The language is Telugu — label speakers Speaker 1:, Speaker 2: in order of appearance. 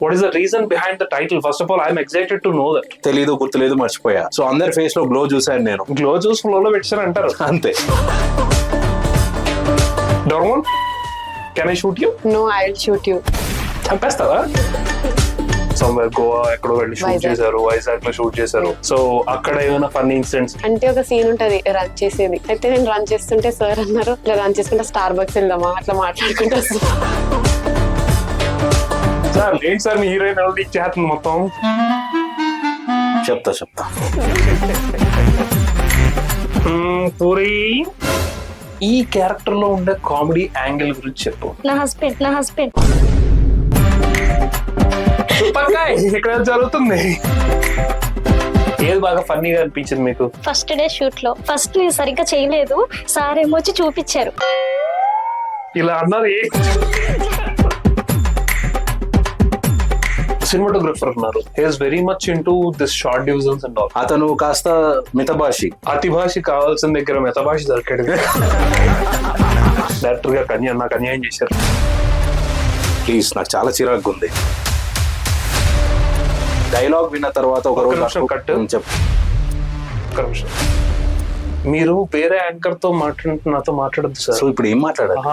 Speaker 1: What is the reason behind the title? First of all, I'm excited to know that.
Speaker 2: తెలీదు, గుర్తులేదు, మర్చిపోయా. సో అందరి ఫేస్ లో గ్లో చూసాను నేను.
Speaker 1: గ్లో జ్యూస్ ఫ్లో లో పెట్టారు అంటారు
Speaker 2: అంతే.
Speaker 1: Doraemon, can I shoot you?
Speaker 3: No, I'll shoot you.
Speaker 1: చంపేస్తావా? సమ్వేర్ గోవా ఎక్కడో వెళ్ళి షూట్
Speaker 3: Vizag.
Speaker 1: చేశారు, వైజాగ్ లో షూట్ చేశారు. సో అక్కడ ఏమైనా ఫన్నీ ఇన్సిడెంట్స్?
Speaker 3: అంటే ఒక సీన్ ఉంటది రన్ చేసేది. అయితే నేను రన్ చేస్తుంటే సార్ అన్నారు ఇట్లా రన్ చేసుకుంటే స్టార్ బక్స్ వెళ్దామా అట్లా మాట్లాడుకుంటా వస్తాం.
Speaker 1: సార్ ఏంటి సార్ మీ హీరోయిన్ ఎవరు ఇచ్చేస్తుంది మొత్తం?
Speaker 2: చెప్తా.
Speaker 1: పూరి, ఈ క్యారెక్టర్ లో ఉండే కామెడీ యాంగిల్ గురించి చెప్పు.
Speaker 4: నా హస్బెండ్
Speaker 1: పక్కాయ్, ఇక్కడ జరుగుతుంది. ఏది బాగా ఫన్నీగా అనిపించింది మీకు?
Speaker 4: ఫస్ట్ డే షూట్ లో ఫస్ట్ నేను సరిగ్గా చేయలేదు, సార్ ఏమో వచ్చి చూపించారు.
Speaker 1: ఇలా అన్నారు. సినిమాటోగ్రఫర్ ఉన్నారు, he's very much into this short divisions and all.
Speaker 2: అతను కాస్త మితభాషి.
Speaker 1: అతి భాష కావాల్సిన దగ్గర మితభాష దొరికాడు. డైరెక్టర్ గా నాకు అన్యాయం చేశారు.
Speaker 2: ప్లీజ్, నాకు చాలా చిరాకు ఉంది. డైలాగ్ విన్న తర్వాత ఒక రోజు
Speaker 1: నిమిషం కట్.
Speaker 2: చెప్పు.
Speaker 1: ఒక్క నిమిషం. మీరు వేరే యాంకర్ తో నాతో మాట్లాడద్దు సార్.
Speaker 2: సో ఇప్పుడు ఏం మాట్లాడాలి?